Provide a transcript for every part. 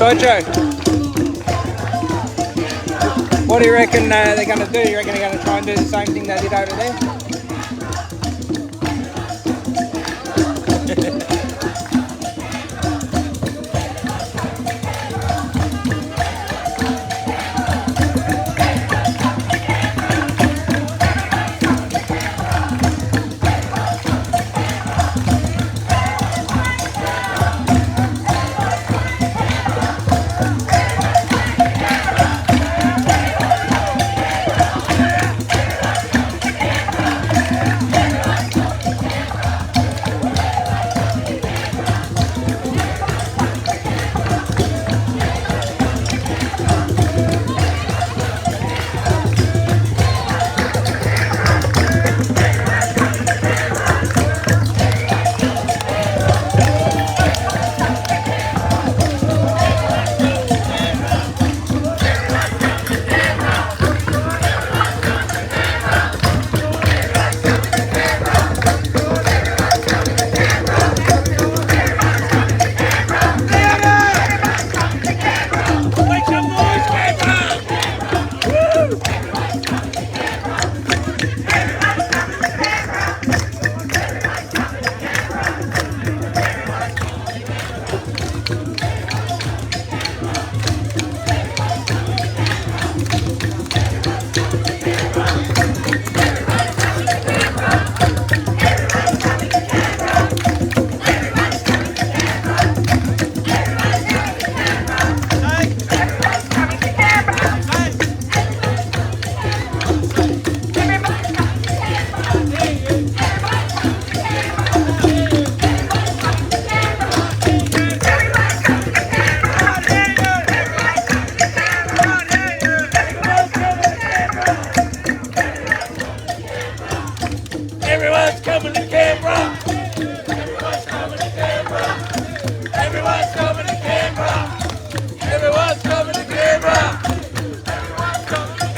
Sojo, what do you reckon they're going to do? You reckon they're going to try and do the same thing they did over there? Everyone's coming to Canberra! Everyone's coming to Canberra! Everyone's coming to Canberra! Everyone's coming to Canberra! Everyone's coming to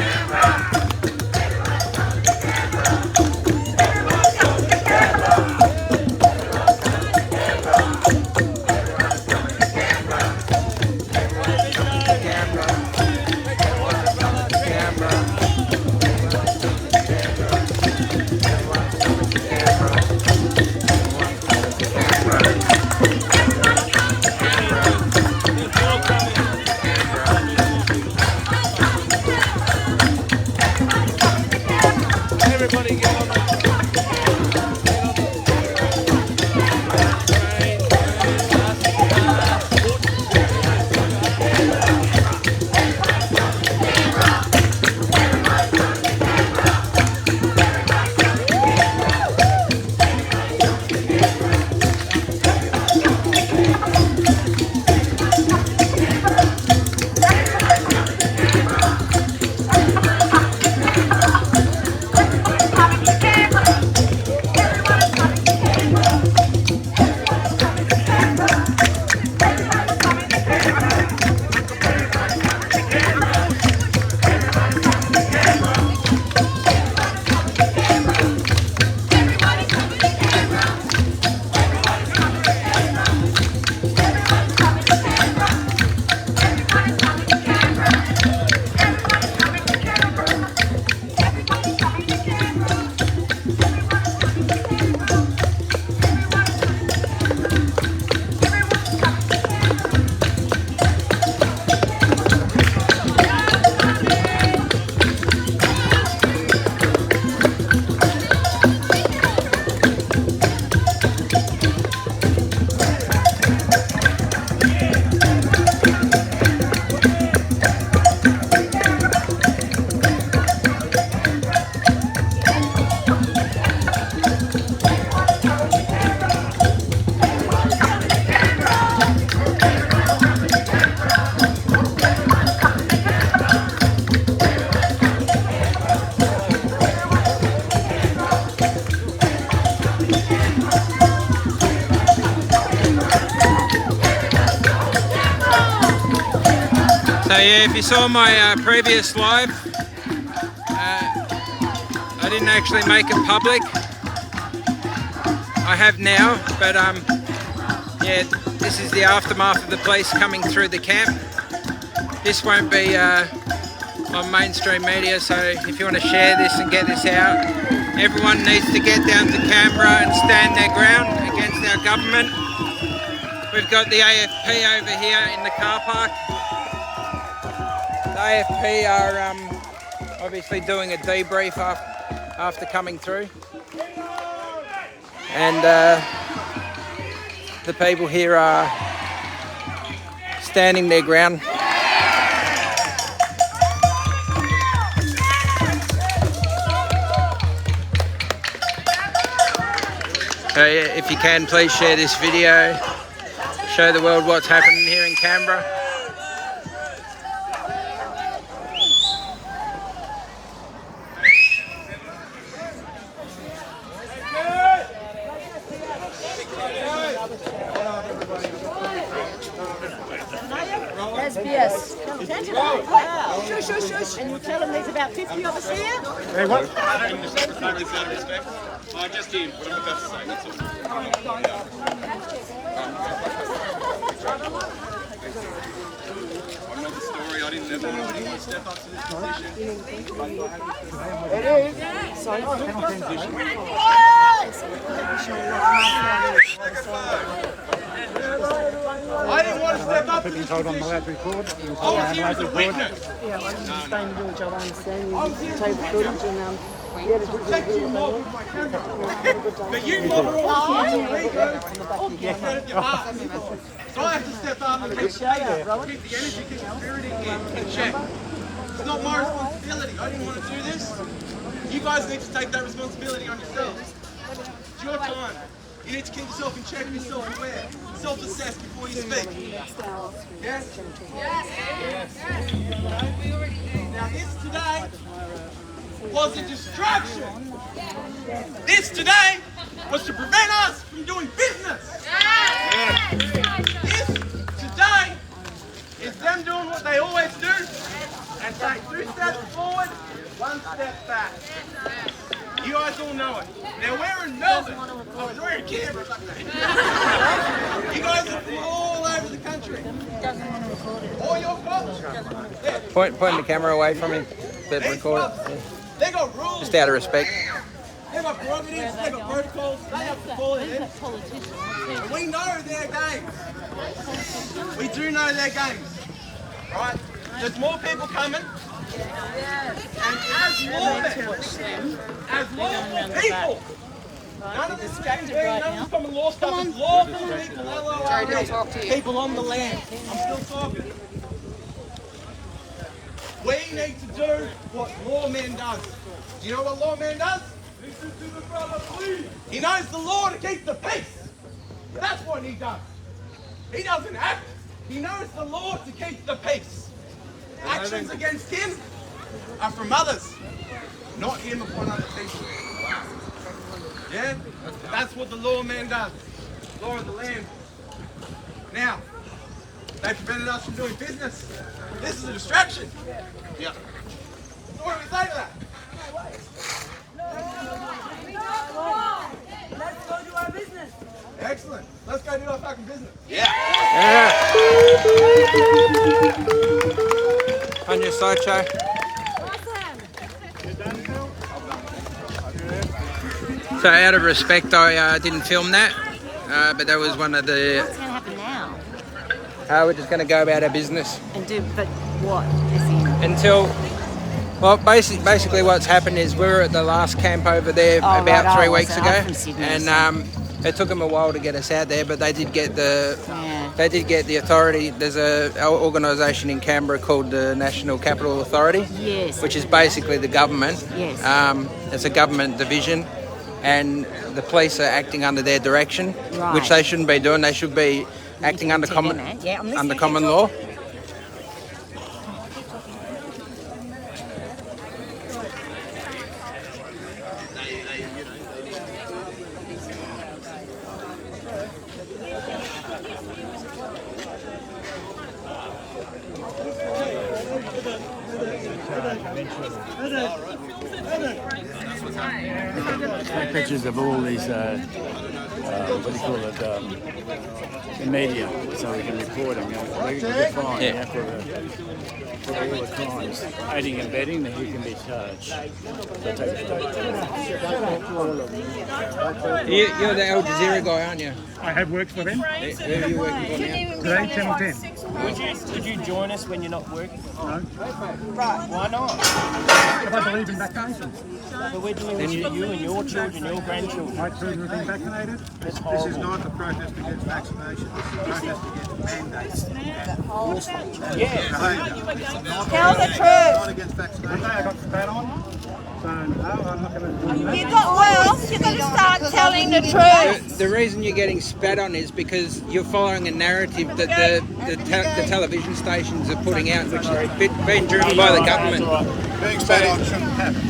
Canberra! Everyone's coming to Canberra! Everybody get on the So yeah, if you saw my previous live, I didn't actually make it public. I have now, but Yeah, this is the aftermath of the police coming through the camp. This won't be on mainstream media, so if you want to share this and get this out, everyone needs to get down to Canberra and stand their ground against our government. We've got the AFP over here in the car park. The AFP are obviously doing a debrief after coming through. And the people here are standing their ground. So if you can, please share this video. Show the world what's happening here in Canberra. SBS. Wow. Shush, shush, shush. And you tell them there's about 50 of us here? Hey, what? Just him. What I'm about to say, that's all. I know the story. I didn't ever know anyone step up to this position. It is. Sorry. I didn't want to step up to this told I'm position. allowed to record. I was here as a witness. Yeah, I'm just staying to do what I understand. You take the footage and Check you mob with my camera. But you mob are all egos. Get out of your heart. So I have to step up and keep the energy, keep the security in check. It's not my responsibility. I didn't want to do this. You guys need to take that responsibility on yourselves. It's your time. You need to keep yourself in check, be self-aware, self-assess before you speak. Yes? Yes. Now this today was a distraction. This today was to prevent us from doing business. This today is them doing what they always do and take 2 steps forward, 1 step back. You guys all know it. Now we're in Melbourne. We're in Canberra. You guys are all over the country. All your cops. Point the camera away from him. But These record cops, it. they got rules. Just out of respect. They got prerogatives, they got protocols, they have to follow them. And we know their games. We do know their games. Right? There's more people coming. And as lawful people, none of this distracted right now. Common law stuff is lawful people, L-O-R-E, people on the land. I'm still talking. We need to do what lawman does. Do you know what lawman does? Listen to the brother, please. He knows the law to keep the peace. That's what he does. He doesn't act. He knows the law to keep the peace. Actions against him are from others, not him upon other people. Yeah? That's what the lawman does. Law of the land. Now, they prevented us from doing business. This is a distraction. Yeah. So what do we say to that? Let's go do our business. Excellent. Let's go do our fucking business. On your slideshow. So out of respect, I didn't film that, but that was one of the. What's going to happen now? We're just going to go about our business And do, but what? As in, until. Well, basically what's happened is we were at the last camp over there Oh, about right, 3 oh, weeks so ago, I'm from Sydney, and so- it took them a while to get us out there, but they did get the. Yeah. They did get the authority. There's a organisation in Canberra called the National Capital Authority, Yes. which is basically the government. Yes. It's a government division, and the police are acting under their direction, Right. which they shouldn't be doing. They should be acting under Tell them common that. Yeah, I'm listening. under common law. Pictures of all these, what do you call it, the media so we can report them. We can get fined for all the crimes. Aiding and abetting, then he can be charged. You're the Al Jazeera guy, aren't you? I have worked for them. Where are you working for now? Today, Channel 10. Would you join us when you're not working? No. Why not? If I believe in vaccinations. But we're doing this for you and your children, your grandchildren. My children have been vaccinated. That's This is horrible. not a protest against vaccination. This is a protest against mandates. Yeah. Tell the Not truth. against vaccination. Today I got spat on. So, no, I'm not going to do that. You've got to start telling the truth. The reason you're getting spat on is because you're following a narrative that the television stations are putting out, which is being driven by the government. Being spat on shouldn't happen.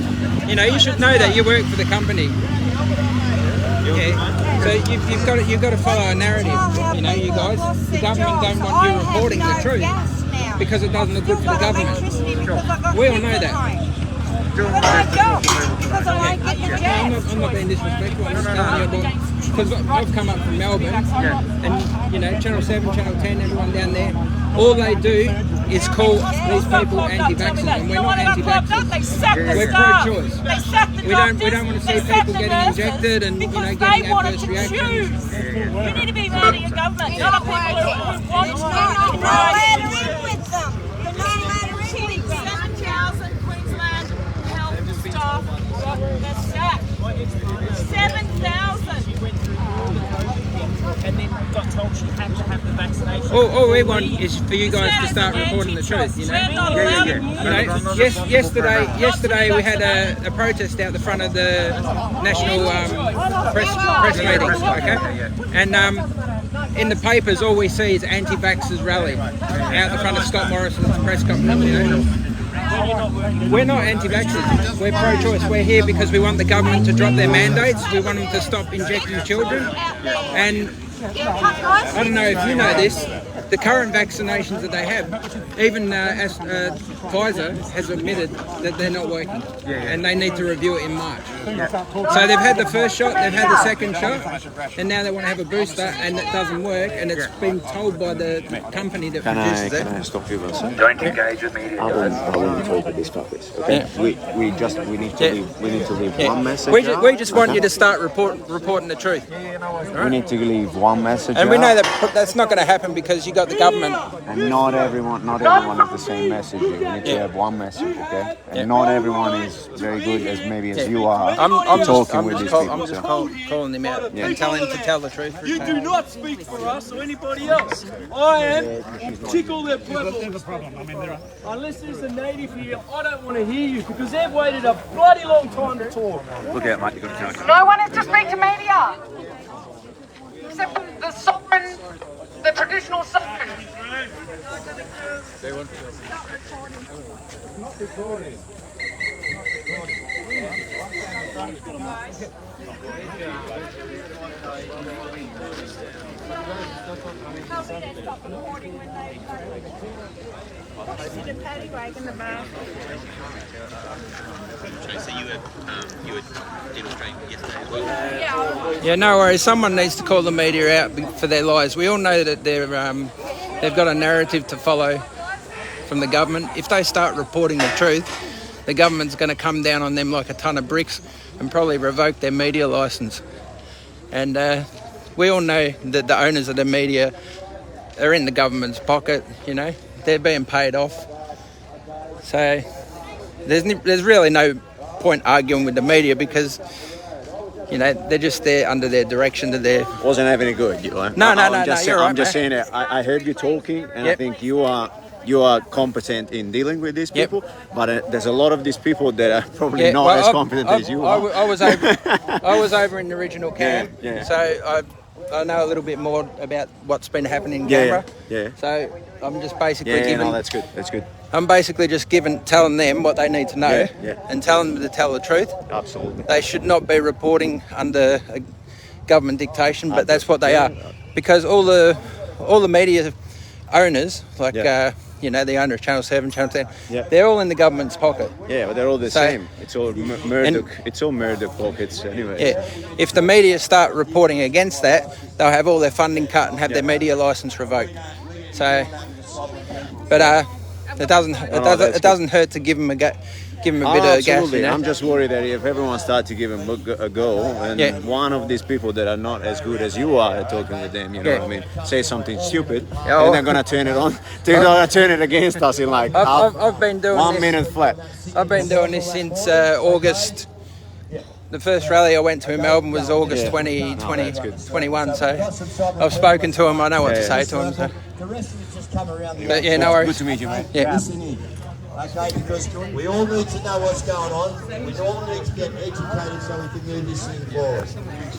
You know, you should know that you work for the company. Yeah. So you've got to follow a narrative. You know, you guys, the government don't want you reporting the truth because it doesn't look good for the government. We all know that. But I don't, because I won't get the I'm gas. not being disrespectful. I'm just telling you because I've come up from Melbourne, and you know, Channel 7, Channel 10, everyone down there, all they do is call these people anti-vaxxers, and we're not anti-vaxxers. We're pro-choice. We don't want to see people getting injected and you know getting adverse reactions. You need to be leading a government, not a people who want to. You're not allowed in with them. You're not allowed in with them. 7,000 Queensland health staff got their sacked. 7,000. And then got told she had to have the vaccination. All we want is for you guys to start reporting the truth. You know. You know, yesterday we had a protest out the front of the national press meeting, okay? And in the papers, all we see is anti-vaxxers rally out the front of Scott Morrison's press conference. You know? We're not anti-vaxxers. We're pro-choice. We're here because we want the government to drop their mandates. We want them to stop injecting children. And I don't know if you know this, the current vaccinations that they have, even Pfizer has admitted that they're not working, and they need to review it in March. So they've had the first shot, they've had the second shot, and now they want to have a booster, and it doesn't work, and it's been told by the company that produces it. Can I stop you for a second? Don't engage with media. I wouldn't talk with these topics. Okay, Yeah. we need to leave one message. We just want you to start reporting the truth. We need to leave one message. And we know out, that that's not going to happen because you got the government. and not everyone has the same message. We need to have one message, okay? And not everyone is very good as maybe as you are. I'm talking just, with these I'm people. just so. calling them out and telling them to tell the truth. You do not speak for us or anybody else. I am. Tickle their platforms. There's a problem. I mean, there are. Unless there's a native here, I don't want to hear you because they've waited a bloody long time to talk. Look out, mate. You've got to count. No one is to speak to media. Except the sovereign, the traditional sovereign. Yeah, no worries. Someone needs to call the media out for their lies. We all know that they've got a narrative to follow from the government. If they start reporting the truth, the government's going to come down on them like a ton of bricks and probably revoke their media licence. And we all know that the owners of the media are in the government's pocket, you know. They're being paid off. So there's really no point arguing with the media because, you know, they're just there under their direction to their... Wasn't having it good, you know? No, you're right, I'm just mate. saying that I heard you talking, and I Yep. think you are competent in dealing with these Yep. people, but there's a lot of these people that are probably not as competent as you are. I was over in the original camp, Yeah. so I know a little bit more about what's been happening in Yeah, Canberra. yeah. So I'm just basically Yeah, no, that's good. That's good. I'm basically just telling them what they need to know Yeah. and telling them to tell the truth. Absolutely. They should not be reporting under a government dictation, but that's what they are. Because all the media owners, like you know, the owner of Channel 7, Channel 10, Yeah. they're all in the government's pocket. Yeah, but they're all the So- same. It's all Murdoch. It's all Murdoch pockets anyway. Yeah. If the media start reporting against that, they'll have all their funding cut and have their media license revoked. So, but it doesn't hurt to give them a bit of gas. Absolutely. You know? I'm just worried that if everyone starts to give them a go, and one of these people that are not as good as you are at talking with them, you know what I mean, say something stupid, and they're gonna turn it on. They're gonna turn it against us in like I've been doing 1 this. minute flat. I've been doing this since August. The first rally I went to in Melbourne was August 2021, so I've spoken to him. I know what to say to him. So. The rest of it just come around the But yeah, no worries. Good to meet you, mate. Yeah. Listen in, okay? Because we all need to know what's going on. We all need to get educated so we can move this thing forward.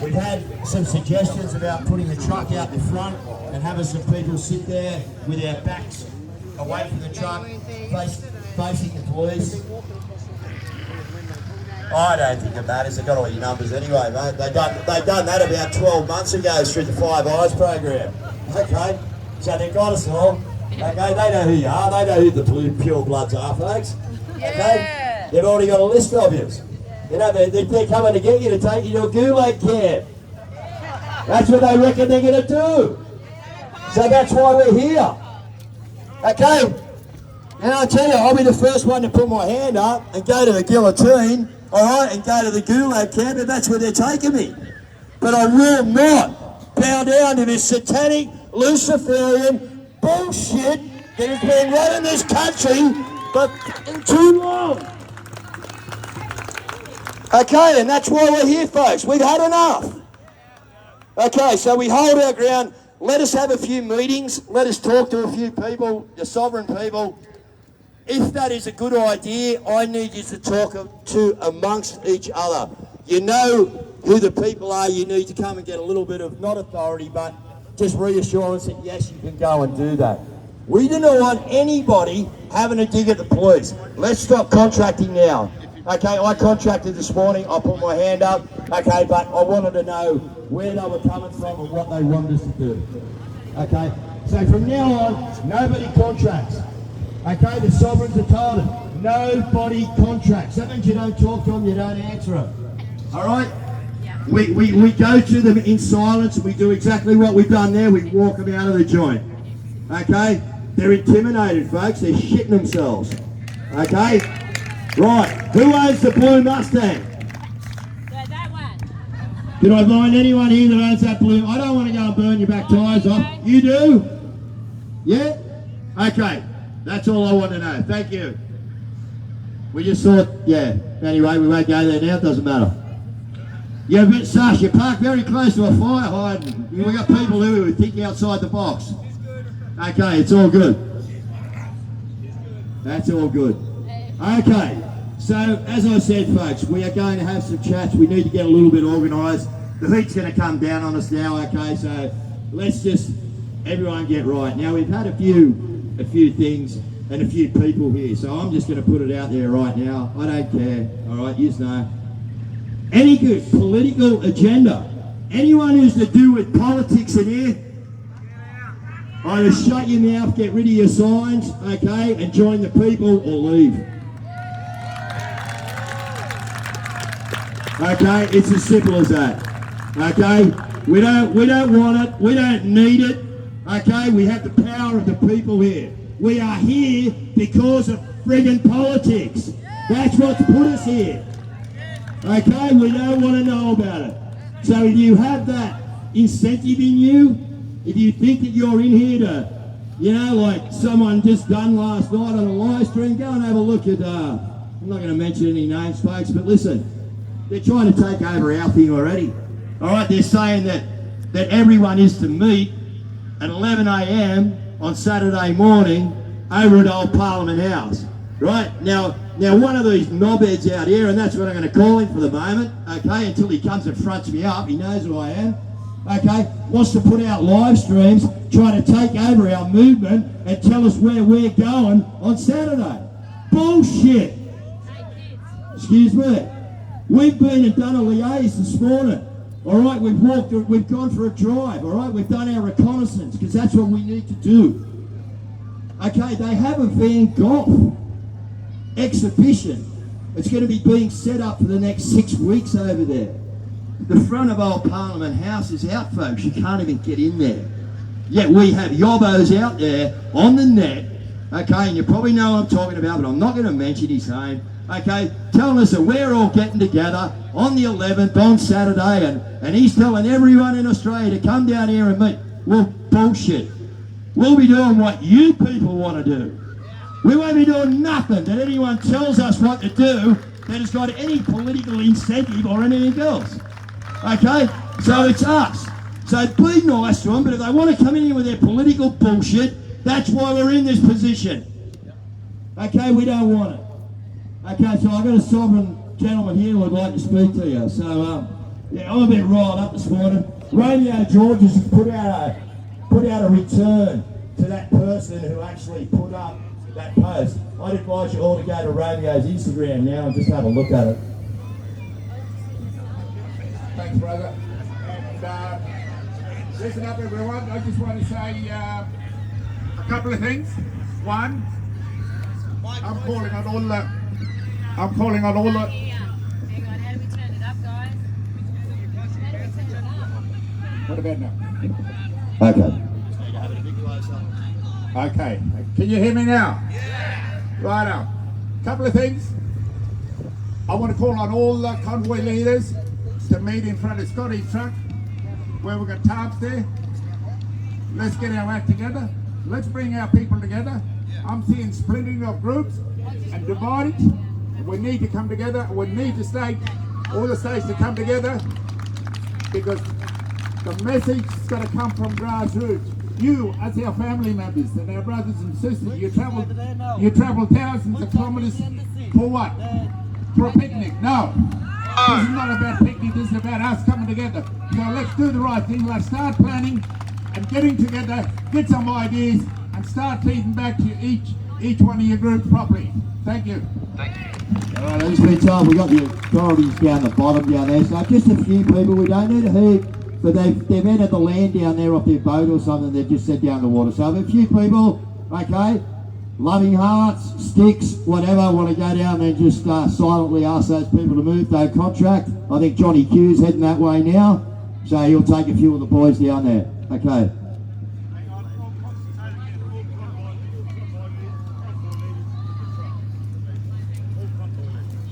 We've had some suggestions about putting the truck out the front and having some people sit there with their backs away from the truck, facing the police. I don't think it matters. They've got all your numbers anyway, mate. They've done that about 12 months ago through the Five Eyes program. Okay, so they've got us all. Okay, they know who you are. They know who the pure bloods are, folks. Okay, they've already got a list of you. You know, they're coming to get you to take you to a gulag camp. That's what they reckon they're going to do. So that's why we're here. Okay, and I'll tell you, I'll be the first one to put my hand up and go to the guillotine. All right, and go to the gulag camp, and that's where they're taking me. But I will not bow down to this satanic, Luciferian bullshit that has been running this country for too long. Okay, and that's why we're here, folks. We've had enough. Okay, so we hold our ground. Let us have a few meetings. Let us talk to a few people, the sovereign people. If that is a good idea, I need you to talk to amongst each other. You know who the people are. You need to come and get a little bit of, not authority, but just reassurance that yes, you can go and do that. We do not want anybody having a dig at the police. Let's stop contracting now. Okay, I contracted this morning. I put my hand up. Okay, but I wanted to know where they were coming from and what they wanted us to do. Okay, so from now on, nobody contracts. Okay, the sovereigns are told it. Nobody contracts. That means you don't talk to them, you don't answer them. All right? We go to them in silence and we do exactly what we've done there. We walk them out of the joint. Okay? They're intimidated, folks. They're shitting themselves. Okay? Right. Who owns the blue Mustang? That one. Can I find anyone here that owns that blue? I don't want to go and burn your back tyres off. You do? Yeah? Okay. That's all I want to know. Thank you. We just thought, yeah. Anyway, we won't go there now. It doesn't matter. You're a bit sus. You park very close to a fire hydrant. We've got people who think outside the box. Okay, it's all good. That's all good. Okay. So, as I said, folks, we are going to have some chats. We need to get a little bit organised. The heat's going to come down on us now. Okay, so let's just everyone get right. Now, we've had a few things and a few people here, so I'm just going to put it out there right now. I don't care, all right, you know. Any good political agenda, anyone who's to do with politics in here, either shut your mouth, get rid of your signs, okay, and join the people or leave. Okay, it's as simple as that. Okay, we don't want it, we don't need it. Okay, we have the power of the people here. We are here because of friggin' politics. That's what's put us here. Okay, we don't want to know about it. So if you have that incentive in you, if you think that you're in here to, you know, like someone just done last night on a live stream, go and have a look at, I'm not going to mention any names, folks, but listen, they're trying to take over our thing already. All right, they're saying that everyone is to meet at 11 a.m. on Saturday morning over at Old Parliament House. Right? Now one of these knobheads out here, and that's what I'm going to call him for the moment, okay, until he comes and fronts me up, he knows who I am, okay, wants to put out live streams, trying to take over our movement and tell us where we're going on Saturday. Bullshit! Excuse me. We've been and done a liaise this morning. All right, we've gone for a drive. All right, we've done our reconnaissance because that's what we need to do. Okay, they have a Van Gogh exhibition. It's going to be being set up for the next 6 weeks over there. The front of old Parliament House is out, folks. You can't even get in there. Yet we have yobbos out there on the net, okay, and you probably know what I'm talking about, but I'm not going to mention his name, okay, telling us that we're all getting together on the 11th on Saturday, and he's telling everyone in Australia to come down here and meet. Well, bullshit. We'll be doing what you people want to do. We won't be doing nothing that anyone tells us what to do that has got any political incentive or anything else. Okay? So it's us. So be nice to them, but if they want to come in here with their political bullshit, that's why we're in this position. Okay, we don't want it. Okay, so I've got a sovereign gentleman here who would like to speak to you. So, yeah, I'm a bit riled up this morning. Romeo George has put out a return to that person who actually put up that post. I'd advise you all to go to Romeo's Instagram now and just have a look at it. Thanks, brother. And listen up, everyone. I just want to say a couple of things. One, I'm calling on all the. Hang on, how do we turn it up, guys? What about now? Okay. Okay. Can you hear me now? Yeah. Righto. Couple of things. I want to call on all the convoy leaders to meet in front of Scotty's truck, where we've got tarps there. Let's get our act together. Let's bring our people together. I'm seeing splintering of groups and divided. We need to come together. We need to all the states to come together, because the message is going to come from grassroots. You, as our family members and our brothers and sisters, you travel thousands of kilometres for what? For a picnic? No. This is not about picnic. This is about us coming together. So let's do the right thing. Let's start planning and getting together, get some ideas, and start feeding back to each one of your groups properly. Thank you. Thank you. All right, as we told, we've got the authorities down the bottom down there, so just a few people, we don't need a heap, but they've entered the land down there off their boat or something, they've just set down the water. So if a few people, okay, loving hearts, sticks, whatever, want to go down there and just silently ask those people to move, no contract. I think Johnny Q's heading that way now, so he'll take a few of the boys down there. Okay.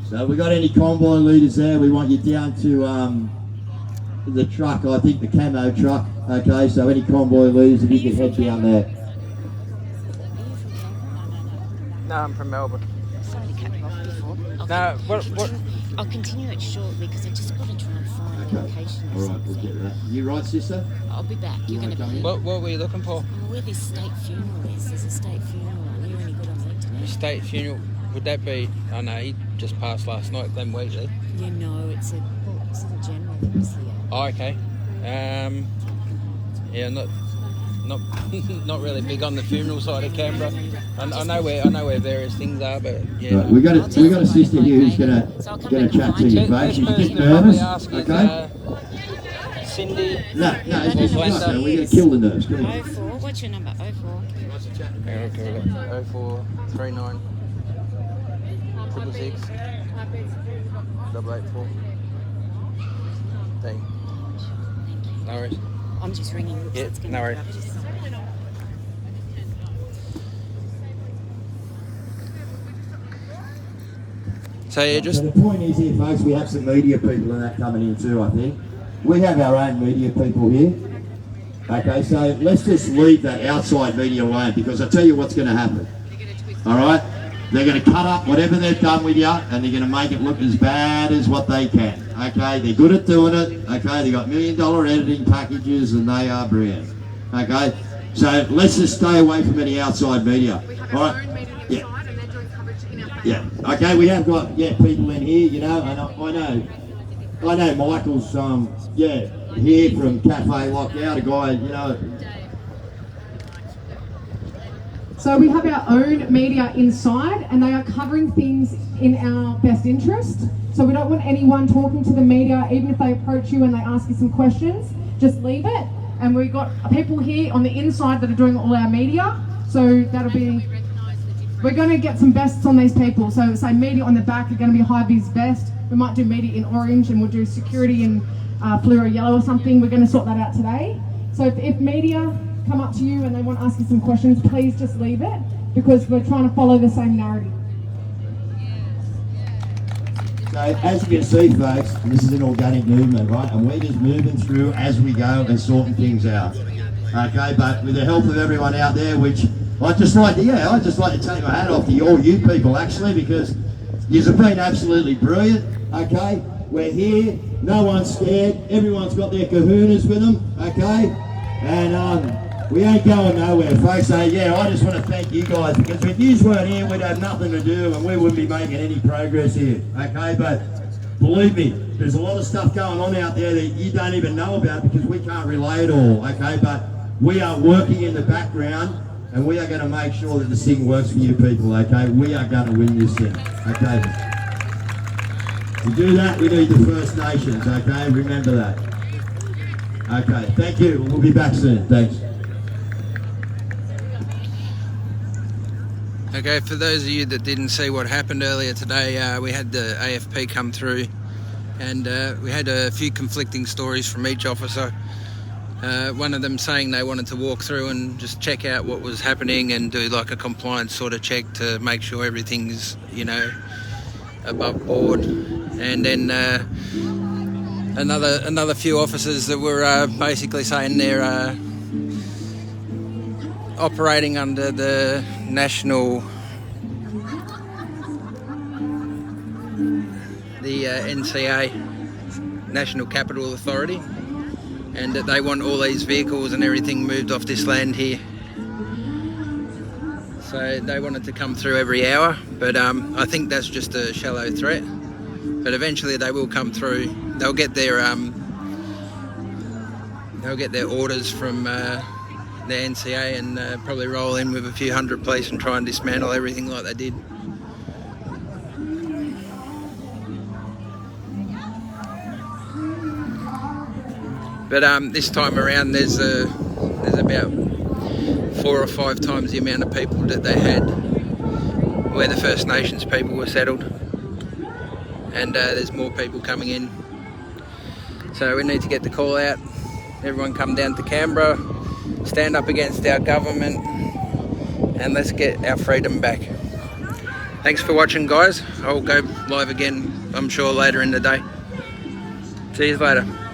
So have we got any convoy leaders there? We want you down to the truck, I think the camo truck. Okay, so any convoy leaders, if you could head down there. No, I'm from Melbourne. Sorry to cut you off before. No, what? I'll continue it shortly because I just got to try and find a location or All right, something. we'll get that. You right, sister? I'll be back. You're going to be... What were you looking for? Where this state funeral is. There's a state funeral. Are you any good on that today? State funeral? Would that be... Oh no, he just passed last night, Glenn Wheatley. Yeah, no, it's a general that was here. Oh, okay. Yeah, not really big on the funeral side of Canberra. I know where various things are, but yeah. Right, we got a sister here who's gonna chat to you, folks. She's a bit nervous. Okay. Cindy. No, it's just us. We're gonna kill the nerves. Come on. 04. What's your number? 04. Yeah, okay. 0439 666 884. Thank you. No worries. I'm just ringing. Yeah, no worries. So yeah, just... So the point is here, folks, we have some media people and that coming in too, I think. We have our own media people here. Okay, so let's just leave that outside media alone, because I tell you what's going to happen. All right? They're going to cut up whatever they've done with you, and they're going to make it look as bad as what they can. Okay, they're good at doing it. Okay, they've got $1 million editing packages, and they are brilliant. Okay, so let's just stay away from any outside media. All right? Yeah. Yeah. Okay, we have got people in here, you know, and I know Michael's here from Cafe Lockout, a guy, you know. So we have our own media inside, and they are covering things in our best interest. So we don't want anyone talking to the media, even if they approach you and they ask you some questions, just leave it. And we've got people here on the inside that are doing all our media. So that'll be, we're going to get some vests on these people. So say media on the back are going to be high-vis vest. We might do media in orange and we'll do security in fluoro yellow or something. We're going to sort that out today. So if media come up to you and they want to ask you some questions, please just leave it, because we're trying to follow the same narrative. So as you can see, folks, this is an organic movement, right? And we're just moving through as we go and sorting things out. Okay, but with the help of everyone out there, which I'd just like to take my hat off to all you people, actually, because you've been absolutely brilliant. Okay, we're here, no one's scared, everyone's got their kahunas with them. Okay, and we ain't going nowhere, folks. So yeah, I just want to thank you guys, because if you weren't here, we'd have nothing to do and we wouldn't be making any progress here. Okay, but believe me, there's a lot of stuff going on out there that you don't even know about because we can't relay it all. Okay, but we are working in the background and we are going to make sure that this thing works for you people. Okay, we are going to win this thing. Okay, to do that, we need the First Nations. Okay, remember that. Okay, thank you. We'll be back soon. Thanks. Okay, for those of you that didn't see what happened earlier today, we had the AFP come through and we had a few conflicting stories from each officer. One of them saying they wanted to walk through and just check out what was happening and do like a compliance sort of check to make sure everything's, you know, above board. And then another few officers that were basically saying they're operating under the NCA, National Capital Authority, and that they want all these vehicles and everything moved off this land here. So they wanted to come through every hour, but I think that's just a shallow threat. But eventually they will come through. They'll get their orders from the NCA and probably roll in with a few hundred police and try and dismantle everything like they did. But this time around there's about 4 or 5 times the amount of people that they had where the First Nations people were settled, and there's more people coming in. So we need to get the call out. Everyone come down to Canberra, stand up against our government, and let's get our freedom back. Thanks for watching, guys. I'll go live again, I'm sure, later in the day. See you later.